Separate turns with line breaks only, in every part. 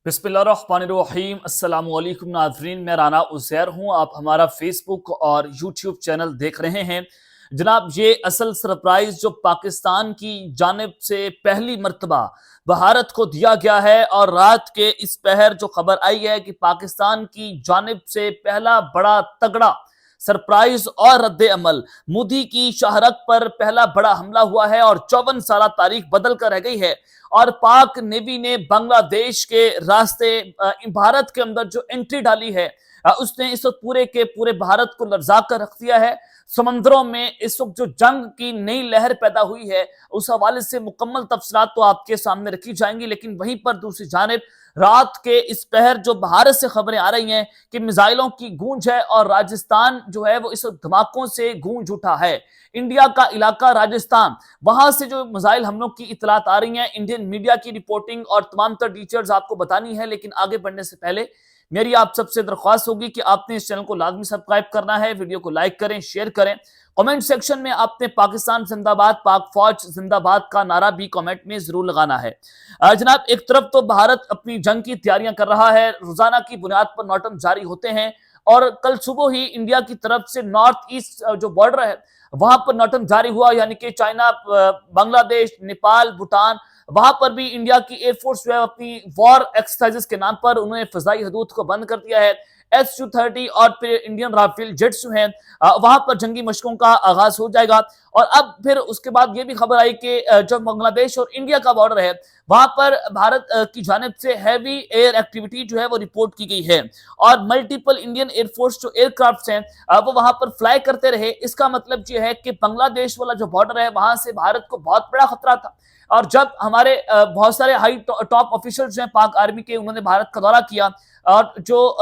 बिस्मिल्लाहिर्रहमानिर्रहीम अस्सलाम वालेकुम नाज़रीन, मैं राना उज़ैर हूँ। आप हमारा फेसबुक और यूट्यूब चैनल देख रहे हैं। जनाब, ये असल सरप्राइज़ जो पाकिस्तान की जानिब से पहली मर्तबा भारत को दिया गया है और रात के इस पहर जो खबर आई है कि पाकिस्तान की जानिब से पहला बड़ा तगड़ा सरप्राइज और रद्द अमल, मोदी की शाहरग पर पहला बड़ा हमला हुआ है और 54 साल तारीख बदल कर रह गई है। और पाक नेवी ने बांग्लादेश के रास्ते भारत के अंदर जो एंट्री डाली है, उसने इस वक्त पूरे के पूरे भारत को लर्जा कर रख दिया है। समंदरों में इस वक्त जो जंग की नई लहर पैदा हुई है, उस हवाले से मुकम्मल तफसीलात तो आपके सामने रखी जाएंगी, लेकिन वहीं पर दूसरी जानिब रात के इस पहर जो भारत से खबरें आ रही हैं कि मिसाइलों की गूंज है और राजस्थान जो है वो इस धमाकों से गूंज उठा है। इंडिया का इलाका राजस्थान, वहां से जो मिसाइल हमलों की इतलात आ रही हैं, इंडियन मीडिया की रिपोर्टिंग और तमाम तर डिटेल्स आपको बतानी है। लेकिन आगे बढ़ने से पहले मेरी आप सबसे दरख्वास्त होगी कि आपने इस चैनल को लाजमी सब्सक्राइब करना है, वीडियो को लाइक करें, शेयर करें। कमेंट सेक्शन में आपने पाकिस्तान जिंदाबाद, पाक फौज जिंदाबाद का नारा भी कमेंट में जरूर लगाना है। जनाब, एक तरफ तो भारत अपनी जंग की तैयारियां कर रहा है, रोजाना की बुनियाद पर नोटम जारी होते हैं और कल सुबह ही इंडिया की तरफ से नॉर्थ ईस्ट जो बॉर्डर है वहां पर नोटम जारी हुआ, यानी कि चाइना, बांग्लादेश, नेपाल, भूटान, वहां पर भी इंडिया की एयरफोर्स जो है अपनी वॉर एक्सरसाइजेस के नाम पर उन्होंने फजाई हदूद को बंद कर दिया है। Su-30 और फिर इंडियन राफेल जेट्स जो हैं, वहां पर जंगी मशकों का आगाज हो जाएगा। और अब फिर उसके बाद ये भी खबर आई कि जो बांग्लादेश और इंडिया का बॉर्डर है वहां पर भारत की जानिब से हैवी एयर एक्टिविटी जो है वो रिपोर्ट की गई है और मल्टीपल इंडियन एयरफोर्स जो एयरक्राफ्ट हैं वो वहां पर फ्लाई करते रहे। इसका मतलब ये है कि बांग्लादेश वाला जो बॉर्डर है वहां से भारत को बहुत बड़ा खतरा था। और जब हमारे बहुत सारे हाई टॉप ऑफिशियल्स हैं पाक आर्मी के, उन्होंने भारत का दौरा किया और जो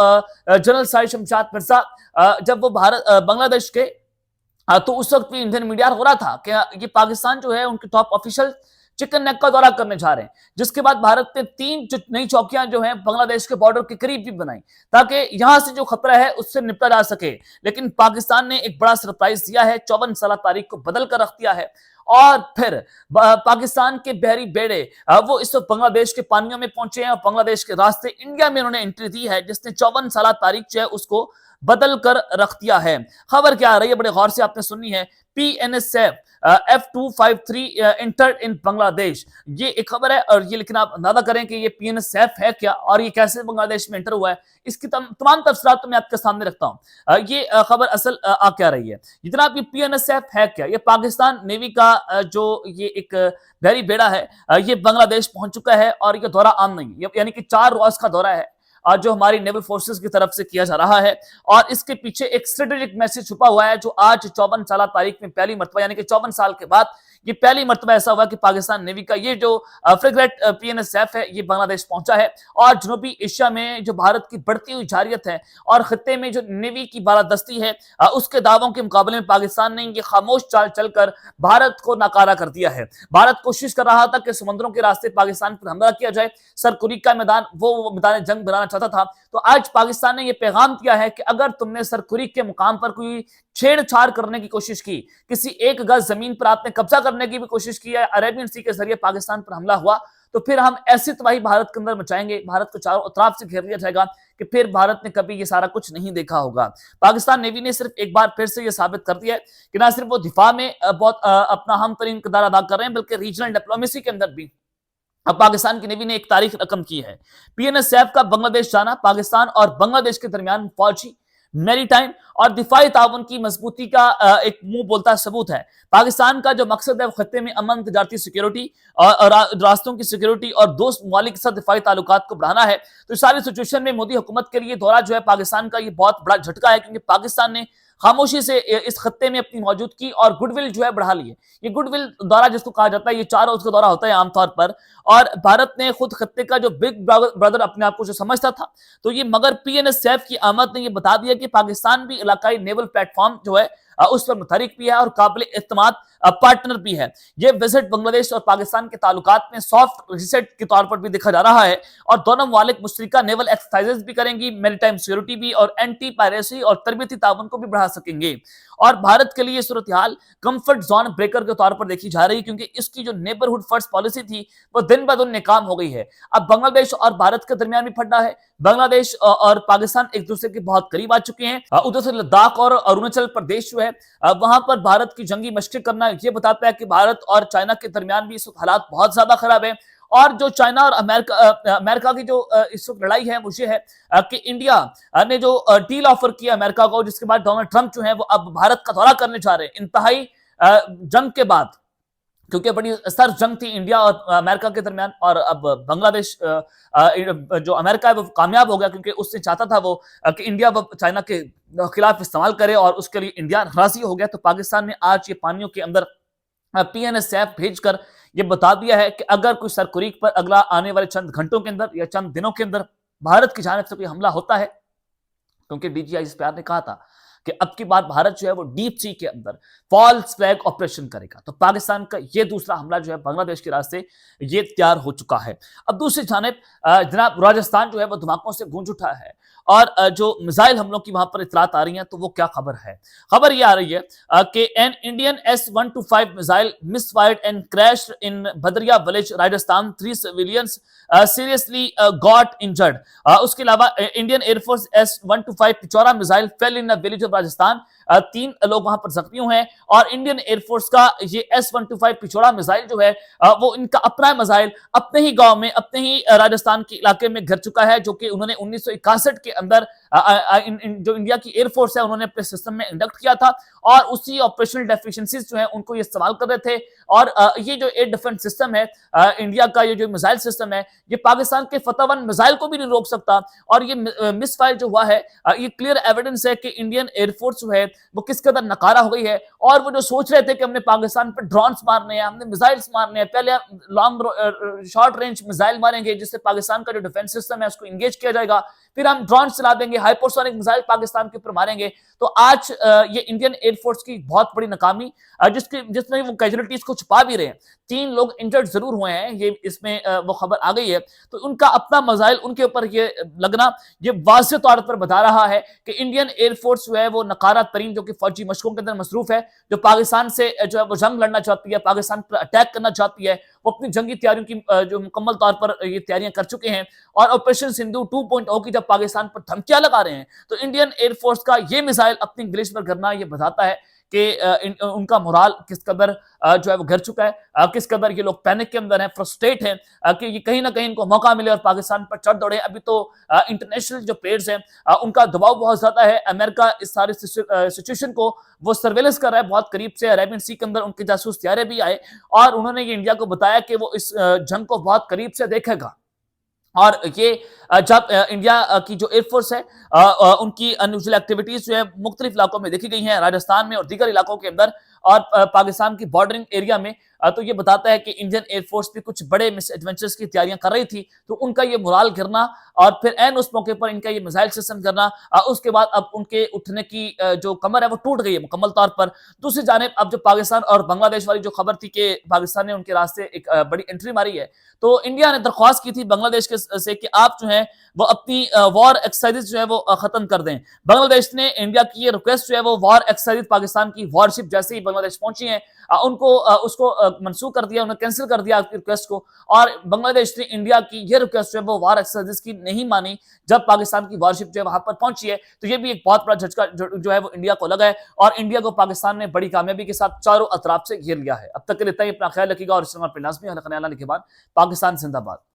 जनरल साहिर शमशाद मिर्जा जब वो भारत बांग्लादेश के, तो उस वक्त भी इंडियन मीडिया हो रहा था कि ये पाकिस्तान जो है उनके टॉप ऑफिशियल चिकन नेक का दौरा करने जा रहे हैं। जिसके बाद भारत ने 3 नई चौकियां जो हैं बांग्लादेश के बॉर्डर के करीब भी बनाई ताकि यहां से जो खतरा है उससे निपटा जा सके। लेकिन पाकिस्तान ने एक बड़ा सरप्राइज दिया है, 54 साल तारीख को बदल कर रख दिया है। और फिर पाकिस्तान के बहरी बेड़े वो इस वक्त बांग्लादेश के पानियों में पहुंचे हैं और बांग्लादेश के रास्ते इंडिया में उन्होंने एंट्री दी है, जिसने 54 साल तारीख जो है उसको बदल कर रख दिया है। खबर क्या आ रही है, बड़े गौर से आपने सुननी है। PNSF F253 entered in Bangladesh, ये एक खबर है। और ये लेकिन आप अंदाजा करें कि ये PNSF है क्या और ये कैसे बांग्लादेश में एंटर हुआ है, इसकी तमाम तफसीलात तो मैं आपके सामने रखता हूं। ये खबर असल आ क्या रही है। जितना आप ये PNSF है क्या, ये पाकिस्तान नेवी का जो ये एक बहरी बेड़ा है, ये बांग्लादेश पहुंच चुका है और ये दौरा आम नहीं है, यानी कि 4 रोज का दौरा है जो हमारी नेवल फोर्सेस की तरफ से किया जा रहा है। और इसके पीछे एक स्ट्रेटेजिक मैसेज छुपा हुआ है जो आज 54 साल तारीख में पहली मरतबा, यानी कि 54 साल के बाद ये पहली मरतबा ऐसा हुआ कि पाकिस्तान नेवी का ये जो फ्रिगेट PNSF है ये बांग्लादेश पहुंचा है। और जनूबी एशिया में जो भारत की बढ़ती हुई जारियत है और खत्ते में जो नेवी की बालादस्ती है, उसके दावों के मुकाबले में पाकिस्तान ने ये खामोश चाल चलकर भारत को नाकारा कर दिया है। भारत कोशिश कर रहा था कि समुद्रों के रास्ते पाकिस्तान पर हमला किया जाए, सरकुरीक का मैदान वो मैदान जंग बनाना चाहता था। तो आज पाकिस्तान ने यह पैगाम दिया है कि अगर तुमने सरकुरीक के मुकाम पर कोई छेड़छाड़ करने की कोशिश की, किसी एक गज जमीन पर आपने कब्जा करने की भी कोशिश की है, अरेबियन सी के जरिए पाकिस्तान पर हमला हुआ, तो फिर हम ऐसी तबाही भारत के अंदर मचाएंगे, भारत को चारों तरफ से घेर लिया जाएगा कि फिर भारत ने कभी ये सारा कुछ नहीं देखा होगा। पाकिस्तान नेवी ने सिर्फ एक बार फिर से ये साबित कर दिया है कि ना सिर्फ वो दिफा में बहुत अपना अहम तरीन किरदार अदा कर रहे हैं, बल्कि रीजनल डिप्लोमेसी के अंदर भी अब पाकिस्तान की नेवी ने एक तारीख रकम की है। PNSF का बांग्लादेश जाना पाकिस्तान और बांग्लादेश के दरमियान फौजी, मैरीटाइम और दिफाई ताउन की मजबूती का एक मुंह बोलता सबूत है। पाकिस्तान का जो मकसद है वो खत्ते में अमन, तजारती सिक्योरिटी और रास्तों की सिक्योरिटी और दोस्त ममालिक के साथ दिफाई ताल्लुकात को बढ़ाना है। तो इस सारी सिचुएशन में मोदी हुकूमत के लिए दौरा जो है पाकिस्तान का ये बहुत बड़ा झटका है, क्योंकि पाकिस्तान ने खामोशी से इस खत्ते में अपनी मौजूदगी और गुडविल जो है बढ़ा ली है। ये गुडविल दौरा जिसको कहा जाता है, ये 4 रोज का दौरा होता है आमतौर पर। और भारत ने खुद खत्ते का जो बिग ब्रदर अपने आप को जो समझता था, तो ये मगर PNSF की आमद ने ये बता दिया कि पाकिस्तान भी इलाकाई नेवल प्लेटफॉर्म जो है उस पर मुतहरिक भी है और काबिल एतमाद पार्टनर भी है। ये विजिट बांग्लादेश और पाकिस्तान के ताल्लुकात में सॉफ्ट रिसेट के तौर पर भी देखा जा रहा है और दोनों ममालिक मुश्तरका नेवल एक्सरसाइजेज भी करेंगी, मैरीटाइम सिक्योरिटी भी और एंटी पायरेसी और तरबियती ताउन को भी बढ़ा सकेंगे। और भारत के लिए ये सूरत हाल कंफर्ट जोन ब्रेकर के तौर पर देखी जा रही है, क्योंकि इसकी जो नेबरहुड फर्स्ट पॉलिसी थी वो दिन ब दिन नाकाम हो गई है। अब बांग्लादेश और भारत के दरमियान भी फटना है। बांग्लादेश और पाकिस्तान एक दूसरे के बहुत करीब आ चुके हैं। उधर से लद्दाख और अरुणाचल प्रदेश जो है वहां पर भारत की जंगी मशकें करना ये बताता है कि भारत और चाइना के दरमियान भी इस वक्त हालात बहुत ज्यादा खराब है। और जो चाइना और अमेरिका की जो इस वक्त लड़ाई है वो ये है कि इंडिया ने जो डील ऑफर किया अमेरिका को, जिसके बाद डोनाल्ड ट्रंप जो है वो अब भारत का दौरा करने जा रहे हैं इंतहाई जंग के बाद, क्योंकि बड़ी सर्द जंग थी इंडिया और अमेरिका के दरमियान। और अब बांग्लादेश जो अमेरिका है वो कामयाब हो गया, क्योंकि उससे चाहता था वो कि इंडिया वो चाइना के खिलाफ इस्तेमाल करे और उसके लिए इंडिया राजी हो गया। तो पाकिस्तान ने आज ये पानियों के अंदर PNSF भेजकर ये बता दिया है कि अगर कोई सरकुरीक पर अगला आने वाले चंद घंटों के अंदर या चंद दिनों के अंदर भारत की जानिब से कोई हमला होता है, क्योंकि DGI प्यार ने कहा था कि अब की बार भारत जो है वो डीप सी के अंदर फॉल्स फ्लैग ऑपरेशन करेगा, तो पाकिस्तान का ये दूसरा हमला जो है बांग्लादेश के रास्ते ये तैयार हो चुका है। अब दूसरी जानिब जनाब राजस्थान जो है वो धमाकों से गूंज उठा है और जो मिसाइल हमलों की वहां पर इतलात आ रही हैं, तो वो क्या खबर है? खबर ये आ रही है कि an Indian S-125 missile misfired and crashed in Bhadaria village Rajasthan, 3 civilians seriously got injured. उसके अलावा Indian air force S-125 Pechora missile fail in village of Rajasthan, 3 लोग वहां पर जख्मी हुए हैं। और इंडियन एयरफोर्स का ये S-125 पिचौरा मिसाइल जो है वो इनका अपना मिसाइल अपने ही गांव में, अपने ही राजस्थान के इलाके में गिर चुका है, जो कि उन्होंने 1961 के अंदर जो इंडिया की एयरफोर्स है उन्होंने अपने सिस्टम में इंडक्ट किया था और उसी ऑपरेशनल डेफिशिएंसीज जो है उनको ये इस्तेमाल कर रहे थे। और ये जो एयर डिफेंस सिस्टम है इंडिया का, ये जो मिसाइल सिस्टम है, ये पाकिस्तान के फतह-1 मिसाइल को भी नहीं रोक सकता। और ये मिसफायर जो हुआ है ये क्लियर एविडेंस है कि इंडियन एयरफोर्स जो है वो किस कदर नकारा हो गई है। और वो जो सोच रहे थे कि हमने पाकिस्तान पर ड्रोन्स मारने हैं, हमने मिसाइल्स मारने हैं, पहले लॉन्ग शॉर्ट रेंज मिसाइल मारेंगे जिससे पाकिस्तान का जो डिफेंस सिस्टम है उसको इंगेज किया जाएगा, फिर हम ड्रोन चला देंगे, हाइपरसोनिक मिसाइल पाकिस्तान के ऊपर मारेंगे। तो आज ये इंडियन एयरफोर्स की बहुत बड़ी नाकामी, जिसमें वो कैजुअलिटीज को छुपा भी रहे हैं। 3 लोग इंजर्ड जरूर हुए हैं, ये इसमें वो खबर आ गई है। तो उनका अपना मिसाइल उनके ऊपर ये लगना ये वाज़ेह तौर पर बता रहा है कि इंडियन एयरफोर्स जो है वो नकारा तरीन जो कि फौजी मशकों के अंदर मसरूफ है, जो पाकिस्तान से जो है वो जंग लड़ना चाहती है, पाकिस्तान पर अटैक करना चाहती है, वो अपनी जंगी तैयारियों की जो मुकम्मल तौर पर ये तैयारियां कर चुके हैं। और ऑपरेशन सिंधु 2.0 की जब पाकिस्तान पर धमकियां लगा रहे हैं, तो इंडियन एयरफोर्स का ये मिसाइल अपनी ग्लिच पर गिरना ये बताता है कि उनका मोराल किस कदर जो है वो गिर चुका है, किस कदर ये लोग पैनिक के अंदर हैं, फ्रस्ट्रेट हैं कि ये कहीं ना कहीं इनको मौका मिले और पाकिस्तान पर चढ़ दौड़े। अभी तो इंटरनेशनल जो प्लेयर्स हैं उनका दबाव बहुत ज्यादा है। अमेरिका इस सारी सिचुएशन को वो सर्वेलेंस कर रहा है बहुत करीब से। अरेबियन सी के अंदर उनके जासूस त्यारे भी आए और उन्होंने ये इंडिया को बताया कि वो इस जंग को बहुत करीब से देखेगा। और ये जब इंडिया की जो एयरफोर्स है उनकी अनयूजुअल एक्टिविटीज जो है मुख्तलिफ इलाकों में देखी गई हैं, राजस्थान में और दीगर इलाकों के अंदर और पाकिस्तान की बॉर्डरिंग एरिया में, तो ये बताता है कि इंडियन एयरफोर्स भी कुछ बड़े मिस एडवेंचर्स की तैयारियां कर रही थी। तो उनका ये मोराल गिरना और फिर एन उस मौके पर इनका ये मिसाइल सिस्टम करना, उसके बाद अब उनके उठने की जो कमर है वो टूट गई है मुकम्मल तौर पर। दूसरी जानिब अब जो पाकिस्तान और बांग्लादेश वाली जो खबर थी कि पाकिस्तान ने उनके रास्ते एक बड़ी एंट्री मारी है, तो इंडिया ने दरख्वास्त की थी बांग्लादेश से कि आप जो है वो अपनी वॉर एक्सरसाइज जो है वो खत्म कर दें। बांग्लादेश ने इंडिया की ये रिक्वेस्ट जो है वो वॉर एक्सरसाइज पाकिस्तान की वॉरशिप जैसे ही बांग्लादेश पहुंची है उनको उसको मनसूख कर दिया, उन्होंने कैंसिल कर दिया रिक्वेस्ट को। और बांग्लादेश ने इंडिया की ये रिक्वेस्ट जो है वो वॉर एक्सरसाइज की नहीं मानी जब पाकिस्तान की वॉरशिप जो है वहां पर पहुंची है। तो ये भी एक बहुत बड़ा झटका जो है वो इंडिया को लगा है और इंडिया को पाकिस्तान ने बड़ी कामयाबी के साथ चारों अतराफ से घेर लिया है। अब तक के लिए इतना ही, अपना ख्याल रखिएगा और इस पर लाजमी हल करने के बाद पाकिस्तान जिंदाबाद।